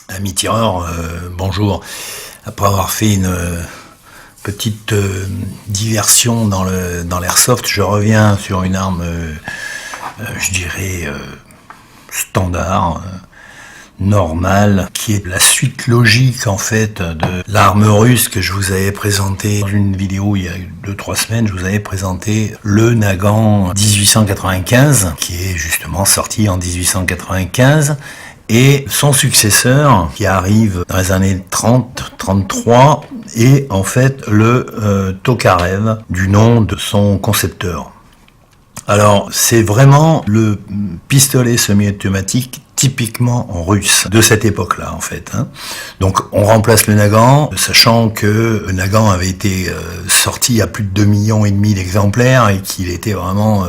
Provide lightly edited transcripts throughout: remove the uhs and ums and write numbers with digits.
Amis tireurs, bonjour. Après avoir fait une petite diversion dans l'airsoft, je reviens sur une arme, je dirais, standard, normale, qui est la suite logique en fait de l'arme russe que je vous avais présentée dans une vidéo il y a 2-3 semaines. Je vous avais présenté le Nagant 1895, qui est justement sorti en 1895. Et son successeur, qui arrive dans les années 30-33, est en fait le Tokarev, du nom de son concepteur. Alors, c'est vraiment le pistolet semi-automatique typiquement russe de cette époque-là, en fait. Donc, on remplace le Nagant, sachant que le Nagant avait été sorti à plus de 2,5 millions d'exemplaires et qu'il était vraiment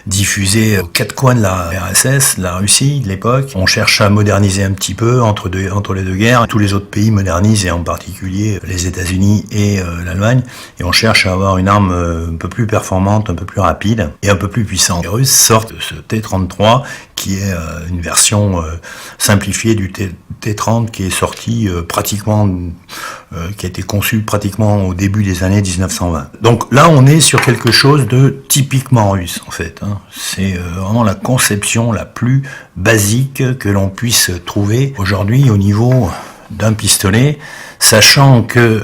diffusé aux quatre coins de la RSS, la Russie de l'époque. On cherche à moderniser un petit peu entre les deux guerres. Tous les autres pays modernisent, et en particulier les États-Unis et l'Allemagne. Et on cherche à avoir une arme un peu plus performante, un peu plus rapide et un peu plus puissante. Les Russes sortent ce T-33, qui est une version simplifiée du T-30, qui est sorti pratiquement, qui a été conçu pratiquement au début des années 1920. Donc là, on est sur quelque chose de typiquement russe, en fait. C'est vraiment la conception la plus basique que l'on puisse trouver aujourd'hui au niveau d'un pistolet, sachant que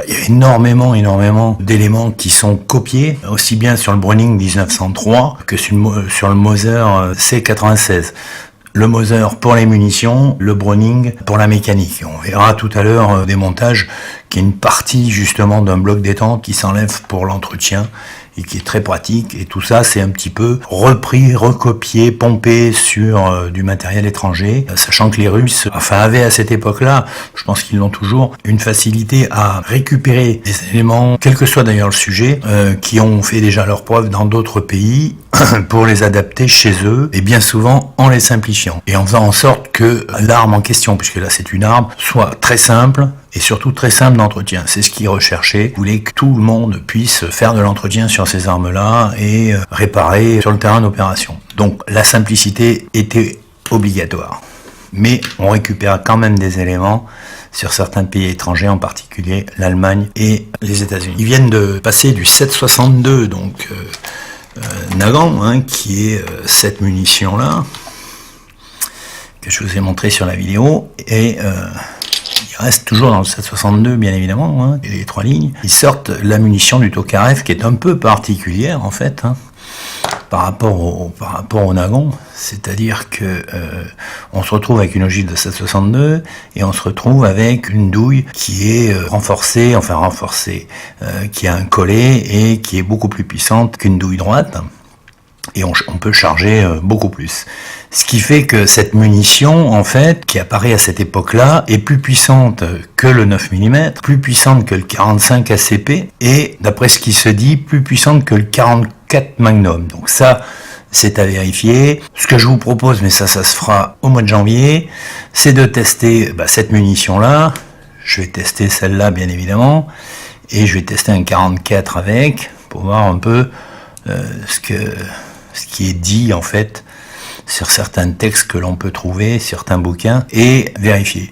il y a énormément d'éléments qui sont copiés, aussi bien sur le Browning 1903 que sur le Mauser C96. Le Mauser pour les munitions, le Browning pour la mécanique. On verra tout à l'heure des montages qui est une partie justement d'un bloc détente qui s'enlève pour l'entretien et qui est très pratique. Et tout ça, c'est un petit peu repris, recopié, pompé sur du matériel étranger, sachant que les Russes, avaient à cette époque-là, je pense qu'ils l'ont toujours, une facilité à récupérer des éléments, quel que soit d'ailleurs le sujet, qui ont fait déjà leur preuve dans d'autres pays, pour les adapter chez eux, et bien souvent en les simplifiant, et en faisant en sorte que l'arme en question, puisque là c'est une arme, soit très simple, et surtout très simple d'entretien. C'est ce qu'ils recherchaient. Ils voulaient que tout le monde puisse faire de l'entretien sur ces armes-là et réparer sur le terrain d'opération. Donc la simplicité était obligatoire. Mais on récupère quand même des éléments sur certains pays étrangers, en particulier l'Allemagne et les États-Unis. Ils viennent de passer du 7,62, donc Nagant, qui est cette munition-là, que je vous ai montré sur la vidéo, et il reste toujours dans le 7,62 bien évidemment, les trois lignes. Ils sortent la munition du Tokarev, qui est un peu particulière en fait, par rapport au Nagant, c'est-à-dire que on se retrouve avec une ogive de 7,62 et on se retrouve avec une douille qui est renforcée, qui a un collet et qui est beaucoup plus puissante qu'une douille droite. Et on peut charger beaucoup plus. Ce qui fait que cette munition, en fait, qui apparaît à cette époque-là, est plus puissante que le 9 mm, plus puissante que le 45 ACP, et, d'après ce qui se dit, plus puissante que le 44 Magnum. Donc ça, c'est à vérifier. Ce que je vous propose, mais ça se fera au mois de janvier, c'est de tester cette munition-là. Je vais tester celle-là, bien évidemment, et je vais tester un 44 avec, pour voir un peu ce qui est dit en fait sur certains textes que l'on peut trouver, certains bouquins, et vérifier.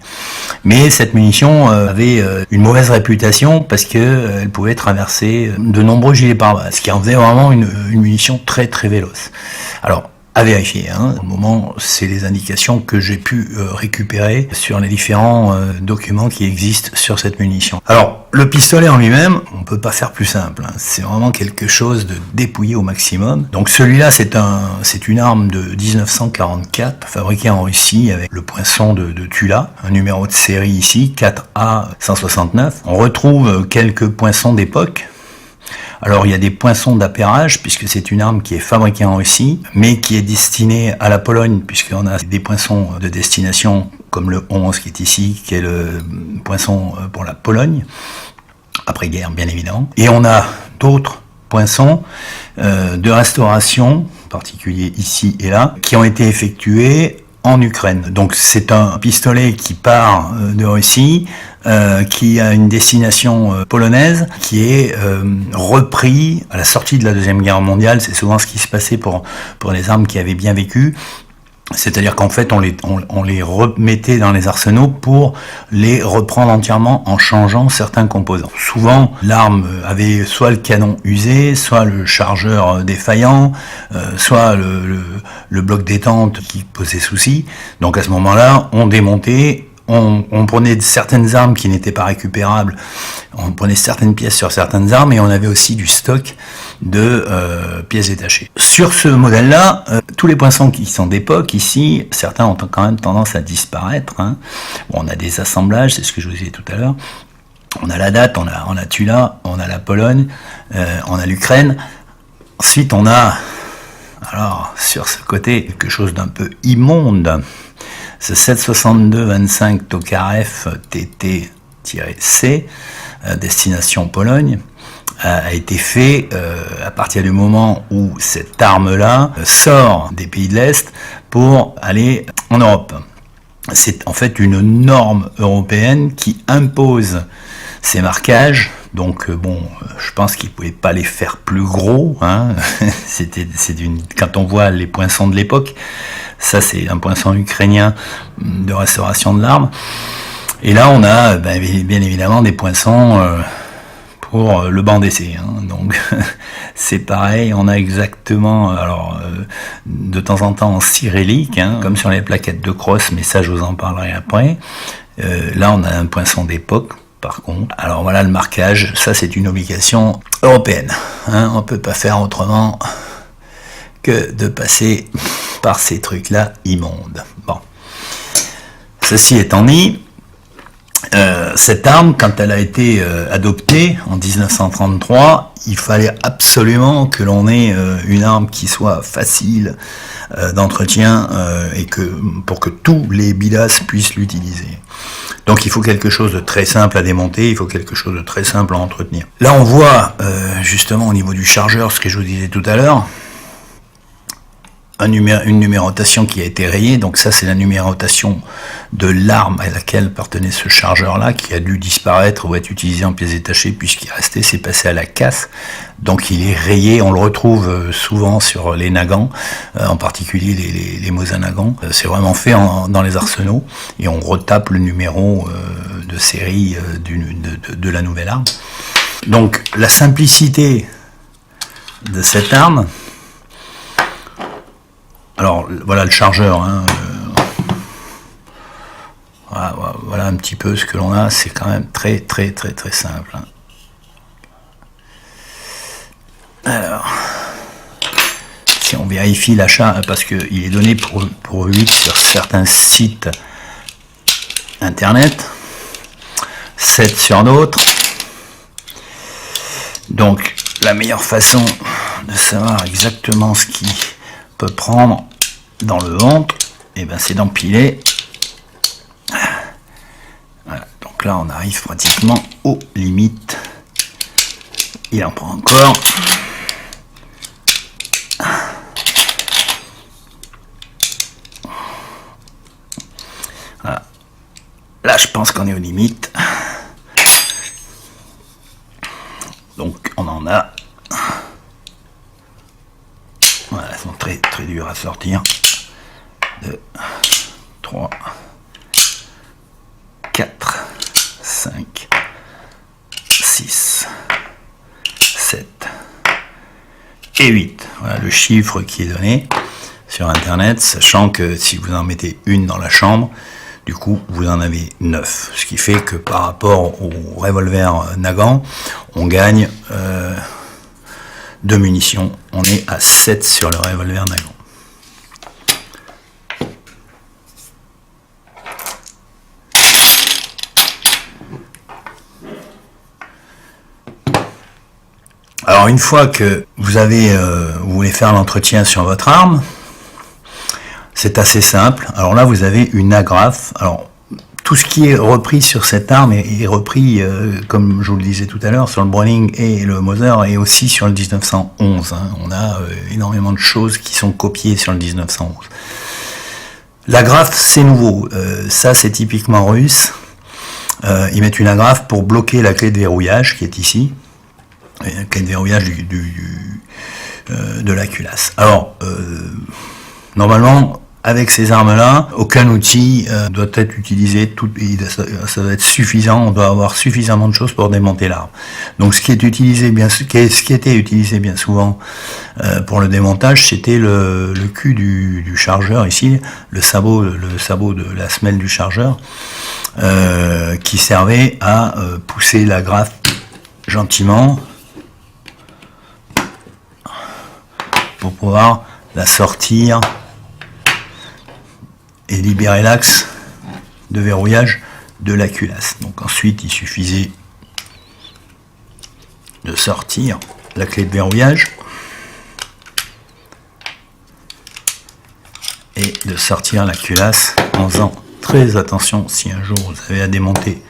Mais cette munition avait une mauvaise réputation parce que elle pouvait traverser de nombreux gilets pare-balles, ce qui en faisait vraiment une munition très très véloce. Alors, à vérifier. Au moment, c'est les indications que j'ai pu récupérer sur les différents documents qui existent sur cette munition. Alors, le pistolet en lui-même, on peut pas faire plus simple. C'est vraiment quelque chose de dépouillé au maximum. Donc celui-là, c'est une arme de 1944, fabriquée en Russie avec le poinçon de Tula, un numéro de série ici, 4A169. On retrouve quelques poinçons d'époque. Alors il y a des poinçons d'appairage, puisque c'est une arme qui est fabriquée en Russie, mais qui est destinée à la Pologne, puisqu'on a des poinçons de destination comme le 11 qui est ici, qui est le poinçon pour la Pologne, après-guerre bien évidemment. Et on a d'autres poinçons de restauration, en particulier ici et là, qui ont été effectués en Ukraine. Donc c'est un pistolet qui part de Russie, qui a une destination polonaise, qui est repris à la sortie de la Deuxième Guerre mondiale. C'est souvent ce qui se passait pour les armes qui avaient bien vécu. C'est-à-dire qu'en fait, on les remettait dans les arsenaux pour les reprendre entièrement en changeant certains composants. Souvent, l'arme avait soit le canon usé, soit le chargeur défaillant, soit le bloc détente qui posait souci. Donc à ce moment-là, on démontait, on prenait certaines armes qui n'étaient pas récupérables, on prenait certaines pièces sur certaines armes et on avait aussi du stock de pièces détachées. Sur ce modèle-là, tous les poinçons qui sont d'époque, ici, certains ont quand même tendance à disparaître. Hein. Bon, on a des assemblages, c'est ce que je vous disais tout à l'heure. On a la date, on a Tula, on a la Pologne, on a l'Ukraine. Ensuite, on a, alors, sur ce côté, quelque chose d'un peu immonde. Ce 7,62-25 Tokarev TT-C, destination Pologne, a été fait à partir du moment où cette arme-là sort des pays de l'Est pour aller en Europe. C'est en fait une norme européenne qui impose ces marquages. Donc bon, je pense qu'ils ne pouvaient pas les faire plus gros. Hein. Quand on voit les poinçons de l'époque, ça c'est un poinçon ukrainien de restauration de l'arme. Et là on a bien évidemment des poinçons pour le banc d'essai. Hein. Donc c'est pareil, on a exactement, alors de temps en temps en cyrillique, hein, comme sur les plaquettes de crosse, mais ça je vous en parlerai après. Là on a un poinçon d'époque. Par contre, alors voilà le marquage, ça c'est une obligation européenne. Hein, on ne peut pas faire autrement que de passer par ces trucs-là immondes. Bon. Ceci étant dit, cette arme, quand elle a été adoptée en 1933, il fallait absolument que l'on ait une arme qui soit facile d'entretien et pour que tous les bidas puissent l'utiliser. Donc il faut quelque chose de très simple à démonter, il faut quelque chose de très simple à entretenir. Là on voit justement au niveau du chargeur, ce que je vous disais tout à l'heure, une numérotation qui a été rayée. Donc ça c'est la numérotation de l'arme à laquelle appartenait ce chargeur là, qui a dû disparaître ou être utilisé en pièces détachées, puisqu'il restait, c'est passé à la casse. Donc il est rayé, on le retrouve souvent sur les nagants, en particulier les Mosin Nagant. C'est vraiment fait dans les arsenaux et on retape le numéro de série de la nouvelle arme. Donc la simplicité de cette arme. Alors voilà le chargeur, hein. Voilà un petit peu ce que l'on a, c'est quand même très simple. Hein. Alors, si on vérifie l'achat, parce qu'il est donné pour 8 sur certains sites internet, 7 sur d'autres. Donc la meilleure façon de savoir exactement ce qui peut prendre dans le ventre, et ben c'est d'empiler. Voilà, donc là on arrive pratiquement aux limites. Il en prend encore. Voilà. Là je pense qu'on est aux limites. Donc on en a. Voilà, elles sont très dures à sortir. 2, 3, 4, 5, 6, 7 et 8. Voilà le chiffre qui est donné sur internet, sachant que si vous en mettez une dans la chambre, du coup vous en avez 9. Ce qui fait que par rapport au revolver Nagant, on gagne 2 munitions. On est à 7 sur le revolver Nagant. Alors une fois que vous voulez faire l'entretien sur votre arme, c'est assez simple. Alors là, vous avez une agrafe. Alors, tout ce qui est repris sur cette arme est repris, comme je vous le disais tout à l'heure, sur le Browning et le Mauser, et aussi sur le 1911. On a énormément de choses qui sont copiées sur le 1911. L'agrafe, c'est nouveau. Ça, c'est typiquement russe. Ils mettent une agrafe pour bloquer la clé de verrouillage qui est ici. La clé de verrouillage de la culasse. Alors, normalement, avec ces armes-là, aucun outil doit être utilisé, ça doit être suffisant, on doit avoir suffisamment de choses pour démonter l'arme. Donc ce qui était utilisé bien souvent pour le démontage, c'était le cul du chargeur ici, le sabot de la semelle du chargeur, qui servait à pousser l'agrafe gentiment pour pouvoir la sortir et libérer l'axe de verrouillage de la culasse. Donc ensuite, il suffisait de sortir la clé de verrouillage et de sortir la culasse en faisant très attention. Si un jour vous avez à démonter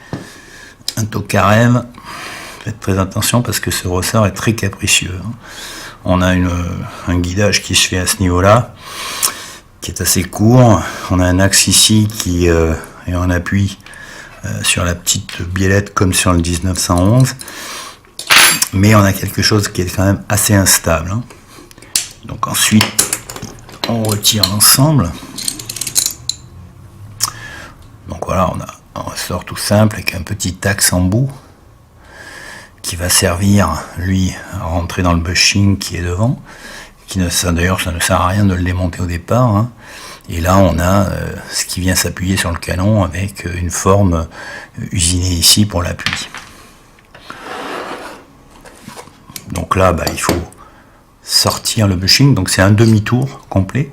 un Tokarev, faites très attention parce que ce ressort est très capricieux. On a un guidage qui se fait à ce niveau-là, qui est assez court. On a un axe ici qui est en appui sur la petite biellette comme sur le 1911, mais on a quelque chose qui est quand même assez instable. Donc ensuite, on retire l'ensemble. Donc voilà, on a un ressort tout simple avec un petit axe en bout qui va servir, lui, à rentrer dans le bushing qui est devant. D'ailleurs, ça ne sert à rien de le démonter au départ. Et là, on a ce qui vient s'appuyer sur le canon avec une forme usinée ici pour l'appui. Donc là, il faut sortir le bushing. Donc c'est un demi-tour complet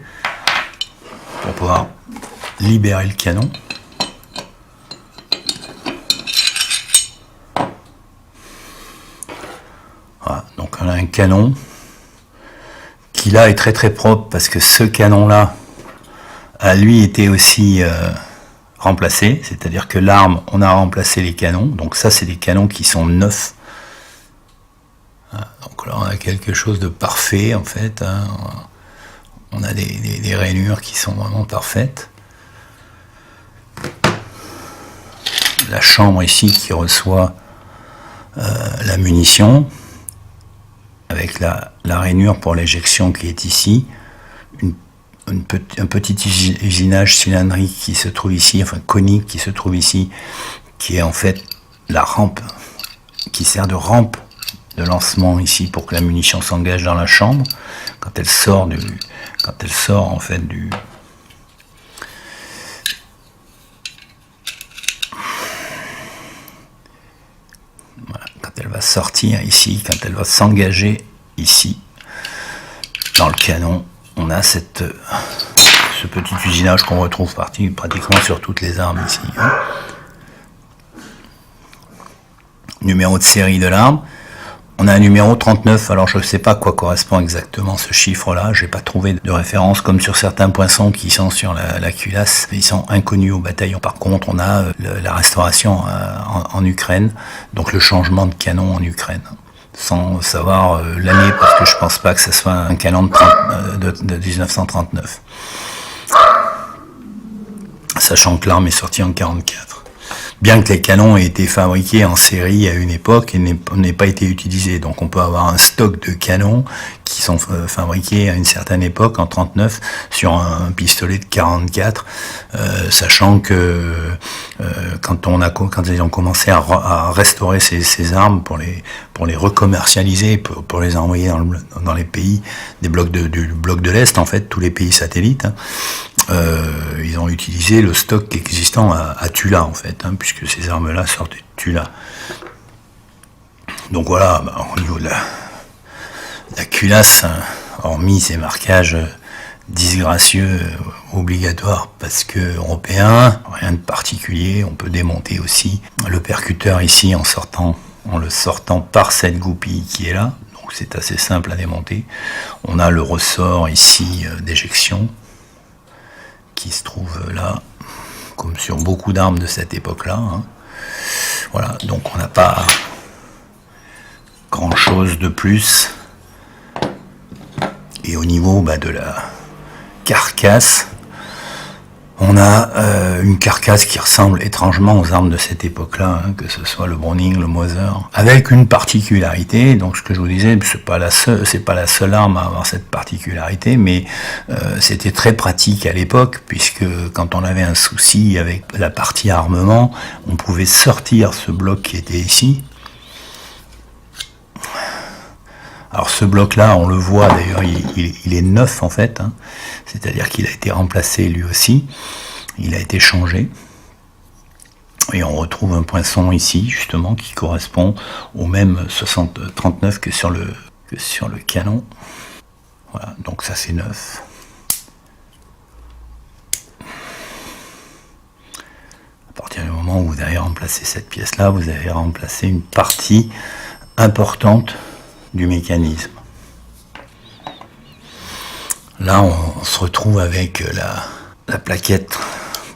pour pouvoir libérer le canon. Voilà, donc on a un canon qui là est très très propre parce que ce canon là a lui été aussi remplacé, c'est-à-dire que l'arme, on a remplacé les canons, donc ça c'est des canons qui sont neufs. Donc là on a quelque chose de parfait en fait, on a des rainures qui sont vraiment parfaites. La chambre ici qui reçoit la munition, avec la rainure pour l'éjection qui est ici, un petit usinage cylindrique qui se trouve ici, enfin conique qui se trouve ici, qui est en fait la rampe, qui sert de rampe de lancement ici pour que la munition s'engage dans la chambre quand elle sort en fait du voilà, quand elle va sortir ici, quand elle va s'engager ici dans le canon, on a ce petit usinage qu'on retrouve pratiquement sur toutes les armes ici. Numéro de série de l'arme. On a un numéro 39, alors je ne sais pas à quoi correspond exactement ce chiffre-là, je n'ai pas trouvé de référence, comme sur certains poinçons qui sont sur la culasse, ils sont inconnus au bataillon. Par contre, on a la restauration en Ukraine, donc le changement de canon en Ukraine, sans savoir l'année, parce que je ne pense pas que ce soit un canon de 1939. Sachant que l'arme est sortie en 1944. Bien que les canons aient été fabriqués en série à une époque et n'aient pas été utilisés. Donc on peut avoir un stock de canons qui sont fabriqués à une certaine époque, en 1939, sur un pistolet de 1944, sachant que quand ils ont commencé à restaurer ces armes pour les recommercialiser, pour les envoyer dans les pays du bloc de l'Est, en fait, tous les pays satellites, ils ont utilisé le stock existant à Tula, en fait, puisque ces armes-là sortent de Tula. Donc voilà, au niveau de la culasse, hormis ces marquages disgracieux, obligatoires, parce que européen, rien de particulier. On peut démonter aussi le percuteur ici en le sortant par cette goupille qui est là. Donc c'est assez simple à démonter. On a le ressort ici d'éjection, qui se trouve là, comme sur beaucoup d'armes de cette époque-là. Hein. Voilà, donc on n'a pas grand-chose de plus. Et au niveau de la carcasse, on a une carcasse qui ressemble étrangement aux armes de cette époque-là, hein, que ce soit le Browning, le Mauser, avec une particularité. Donc ce que je vous disais, c'est pas la seule arme à avoir cette particularité, mais c'était très pratique à l'époque, puisque quand on avait un souci avec la partie armement, on pouvait sortir ce bloc qui était ici. Alors ce bloc-là, on le voit d'ailleurs, il est neuf en fait, hein. C'est-à-dire qu'il a été remplacé lui aussi, il a été changé. Et on retrouve un poinçon ici, justement, qui correspond au même 39 que sur le canon. Voilà, donc ça c'est neuf. À partir du moment où vous avez remplacé cette pièce-là, vous avez remplacé une partie importante du mécanisme. Là, on se retrouve avec la plaquette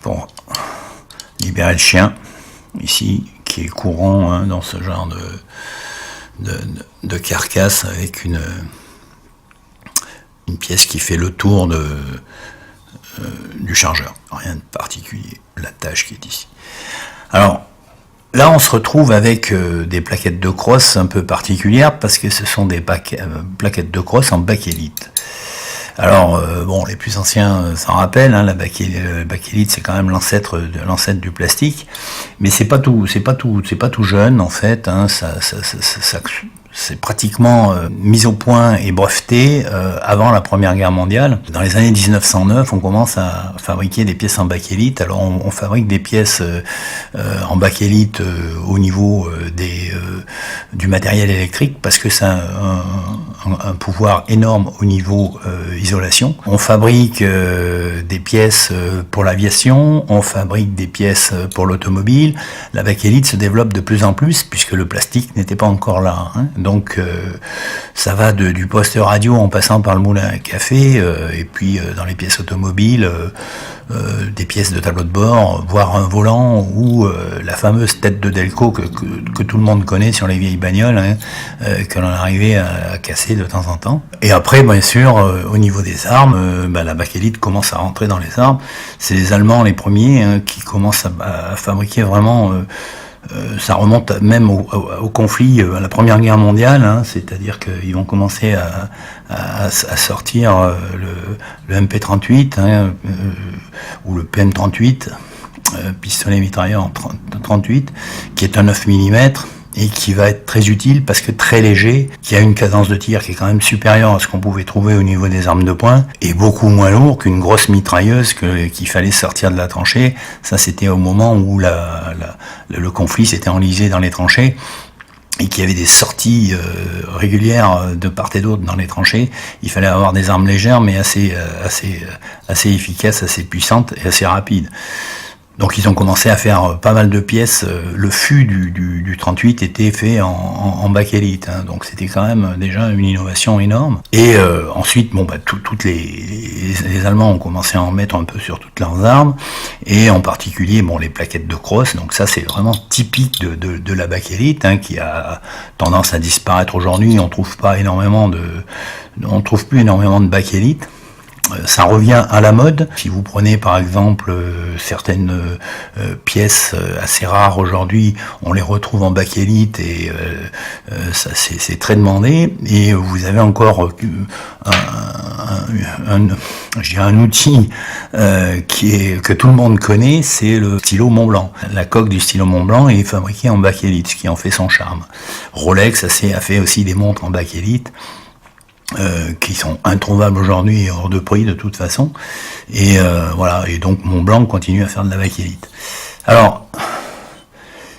pour libérer le chien, ici, qui est courant hein, dans ce genre de carcasse, avec une pièce qui fait le tour du chargeur. Rien de particulier, la tâche qui est ici. Alors, là, on se retrouve avec des plaquettes de crosse un peu particulières parce que ce sont des plaquettes de crosse en bakélite. Alors, bon, les plus anciens s'en rappellent, hein, le bakélite, c'est quand même l'ancêtre du plastique, mais c'est pas tout jeune en fait. Hein, c'est pratiquement mis au point et breveté avant la Première Guerre mondiale. Dans les années 1909, on commence à fabriquer des pièces en bakélite. Alors on fabrique des pièces en bakélite au niveau du matériel électrique parce que ça a un pouvoir énorme au niveau isolation. On fabrique des pièces pour l'aviation, on fabrique des pièces pour l'automobile. La bakélite se développe de plus en plus puisque le plastique n'était pas encore là. Hein. Donc ça va du poste radio en passant par le moulin à café et puis dans les pièces automobiles, des pièces de tableau de bord, voire un volant ou la fameuse tête de Delco que tout le monde connaît sur les vieilles bagnoles, hein, que l'on arrivait à casser de temps en temps. Et après, bien sûr, au niveau des armes, la bakélite commence à rentrer dans les armes. C'est les Allemands les premiers hein, qui commencent à fabriquer vraiment... ça remonte même au conflit, à la Première Guerre mondiale, hein, c'est-à-dire qu'ils vont commencer à sortir le MP38 hein, ou le PM38, pistolet mitrailleur en 38, qui est un 9 mm et qui va être très utile parce que très léger, qui a une cadence de tir qui est quand même supérieure à ce qu'on pouvait trouver au niveau des armes de poing, et beaucoup moins lourd qu'une grosse mitrailleuse qu'il fallait sortir de la tranchée. Ça, c'était au moment où le conflit s'était enlisé dans les tranchées et qu'il y avait des sorties régulières de part et d'autre dans les tranchées. Il fallait avoir des armes légères mais assez efficaces, assez puissantes et assez rapides. Donc ils ont commencé à faire pas mal de pièces. Le fût du 38 était fait en bakélite, hein, donc c'était quand même déjà une innovation énorme. Et ensuite, toutes les Allemands ont commencé à en mettre un peu sur toutes leurs armes, et en particulier, les plaquettes de crosse. Donc ça, c'est vraiment typique de la bakélite, hein, qui a tendance à disparaître aujourd'hui. On trouve plus énormément de bakélite. Ça revient à la mode. Si vous prenez par exemple certaines pièces assez rares aujourd'hui, on les retrouve en bakélite et ça c'est très demandé. Et vous avez encore un outil que tout le monde connaît, c'est le stylo Montblanc. La coque du stylo Montblanc est fabriquée en bakélite, ce qui en fait son charme. Rolex a fait aussi des montres en bakélite. Qui sont introuvables aujourd'hui et hors de prix de toute façon, et voilà, et donc Montblanc continue à faire de la bakélite. Alors,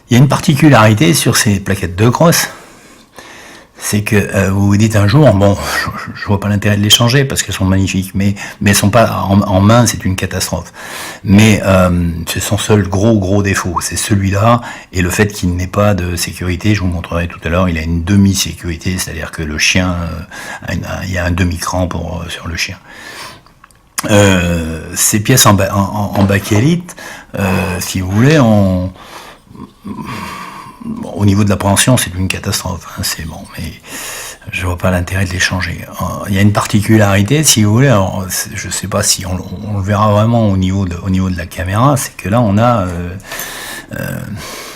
il y a une particularité sur ces plaquettes de crosse, c'est que vous vous dites un jour, je vois pas l'intérêt de les changer parce qu'elles sont magnifiques, mais elles sont pas en main, c'est une catastrophe. Mais c'est son seul gros défaut, c'est celui-là, et le fait qu'il n'ait pas de sécurité. Je vous montrerai tout à l'heure, il a une demi-sécurité, c'est-à-dire que le chien, il y a un demi-cran sur le chien. Ces pièces en bakélite, si vous voulez, au niveau de l'appréhension, c'est une catastrophe. Hein, c'est bon, mais je vois pas l'intérêt de les changer. Il y a une particularité, si vous voulez. Alors, je sais pas si on le verra vraiment au niveau de la caméra, c'est que là, on a, il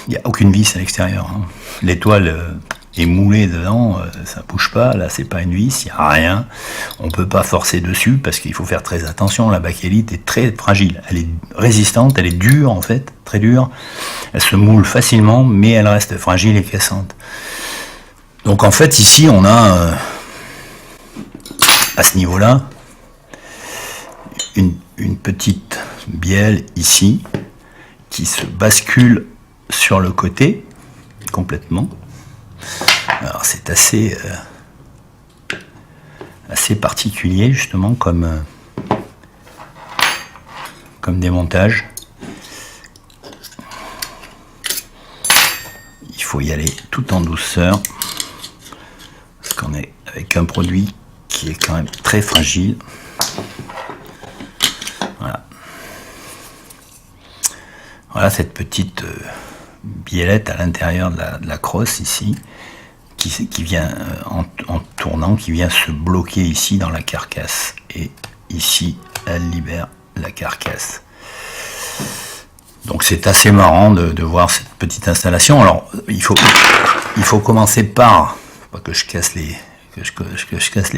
n'y a aucune vis à l'extérieur. Hein. L'étoile est moulée dedans, ça bouge pas. Là, c'est pas une vis, il n'y a rien. On peut pas forcer dessus parce qu'il faut faire très attention. La bakélite est très fragile. Elle est résistante, elle est dure en fait, très dure. Elle se moule facilement, mais elle reste fragile et cassante. Donc en fait, ici, on a à ce niveau-là une petite bielle ici qui se bascule sur le côté complètement. Alors c'est assez particulier justement comme démontage. Il faut y aller tout en douceur parce qu'on est avec un produit qui est quand même très fragile. Voilà cette petite biellette à l'intérieur de la crosse ici, qui vient en tournant, qui vient se bloquer ici dans la carcasse. Et ici, elle libère la carcasse. Donc c'est assez marrant de voir cette petite installation. Alors il faut commencer par, pas que je casse les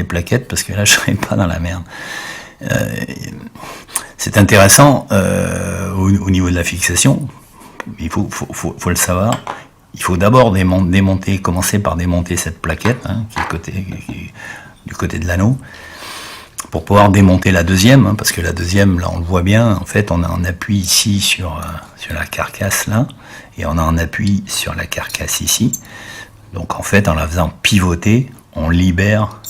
plaquettes parce que là je serai pas dans la merde. C'est intéressant au niveau de la fixation. Il faut le savoir. Il faut d'abord commencer par démonter cette plaquette hein, qui est du côté de l'anneau, pour pouvoir démonter la deuxième, hein, parce que la deuxième, là on le voit bien, en fait on a un appui ici sur la carcasse là, et on a un appui sur la carcasse ici. Donc en fait en la faisant pivoter, on libère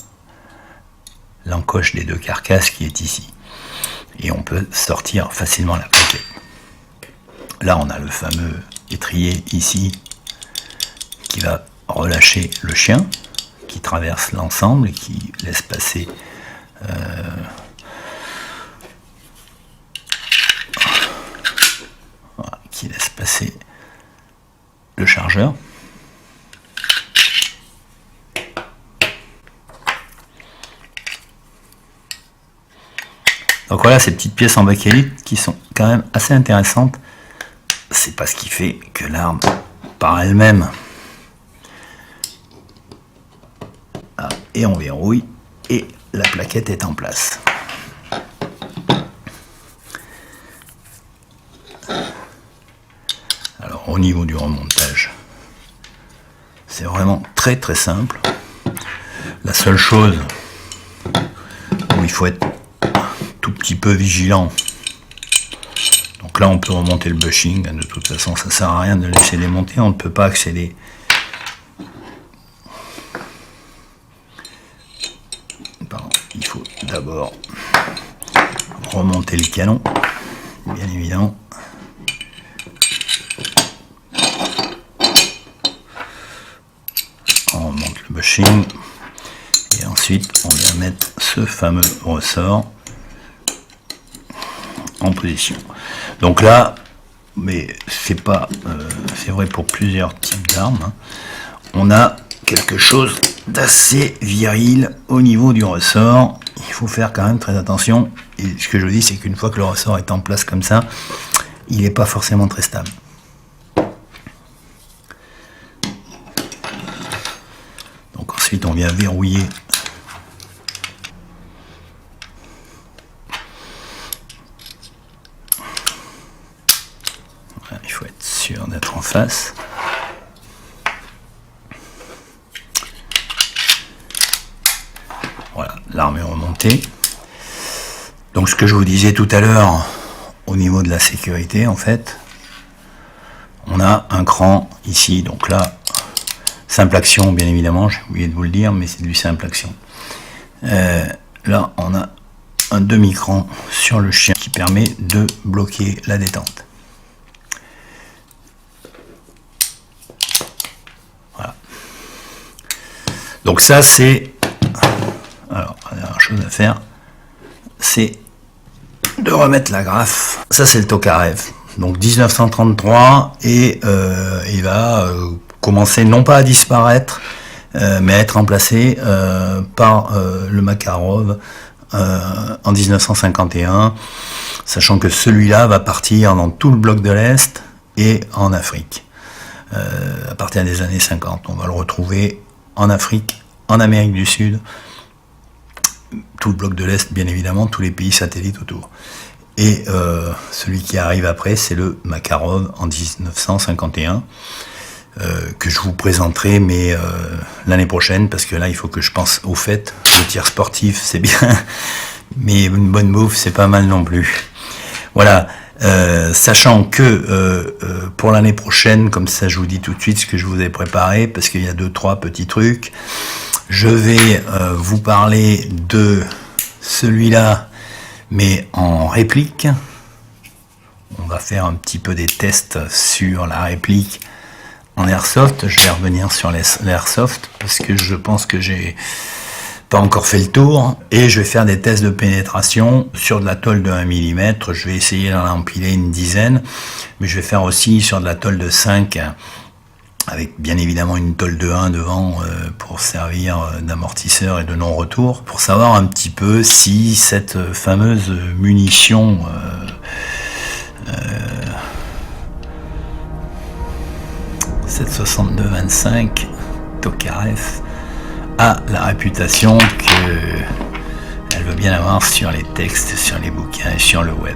l'encoche des deux carcasses qui est ici. Et on peut sortir facilement la plaquette. Là on a le fameux étrier ici qui va relâcher le chien, qui traverse l'ensemble et qui laisse passer voilà, qui laisse passer le chargeur. Donc voilà ces petites pièces en bakélite qui sont quand même assez intéressantes. C'est pas ce qui fait que l'arme par elle-même et on verrouille et la plaquette est en place. Alors au niveau du remontage, c'est vraiment très très simple. La seule chose où il faut être tout petit peu vigilant, donc là on peut remonter le bushing, de toute façon ça sert à rien de le laisser démonter, on ne peut pas accéder. Il faut d'abord remonter le canon, bien évidemment. On remonte le bushing et ensuite on vient mettre ce fameux ressort en position. Donc là, mais c'est pas, c'est vrai pour plusieurs types d'armes, hein, on a quelque chose d'assez viril au niveau du ressort. Il faut faire quand même très attention. Et ce que je dis, c'est qu'une fois que le ressort est en place comme ça, il n'est pas forcément très stable. Donc ensuite, on vient verrouiller voilà, il faut être sûr d'être en face. Voilà, l'arme est remontée. Donc ce que je vous disais tout à l'heure, au niveau de la sécurité, en fait, on a un cran ici. Donc là, simple action, bien évidemment, j'ai oublié de vous le dire, mais c'est du simple action. Là, on a un demi-cran sur le chien qui permet de bloquer la détente. Voilà. Donc ça, c'est... Alors, la dernière chose à faire, c'est remettre l'agrafe. Ça, c'est le Tokarev. Donc 1933, et il va commencer non pas à disparaître, mais à être remplacé par le Makarov en 1951, sachant que celui-là va partir dans tout le bloc de l'Est et en Afrique. À partir des années 50, on va le retrouver en Afrique, en Amérique du Sud, tout le bloc de l'Est, bien évidemment, tous les pays satellites autour. Et celui qui arrive après, c'est le Makarov en 1951, que je vous présenterai, mais l'année prochaine, parce que là, il faut que je pense au fait. Le tir sportif, c'est bien, mais une bonne bouffe, c'est pas mal non plus. Voilà, sachant que pour l'année prochaine, comme ça, je vous dis tout de suite ce que je vous ai préparé, parce qu'il y a 2-3 petits trucs. Je vais vous parler de celui-là, mais en réplique. On va faire un petit peu des tests sur la réplique en airsoft. Je vais revenir sur l'airsoft parce que je pense que j'ai pas encore fait le tour. Et je vais faire des tests de pénétration sur de la tôle de 1 mm. Je vais essayer d'en empiler une dizaine, mais je vais faire aussi sur de la tôle de 5, avec bien évidemment une tôle de 1 devant pour servir d'amortisseur et de non-retour, pour savoir un petit peu si cette fameuse munition cette 62-25 Tokarev a la réputation qu'elle veut bien avoir sur les textes, sur les bouquins et sur le web.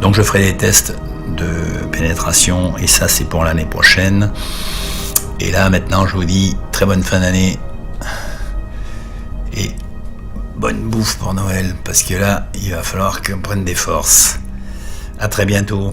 Donc je ferai des tests de pénétration, et ça c'est pour l'année prochaine. Et là maintenant je vous dis très bonne fin d'année et bonne bouffe pour Noël, parce que là il va falloir qu'on prenne des forces. À très bientôt.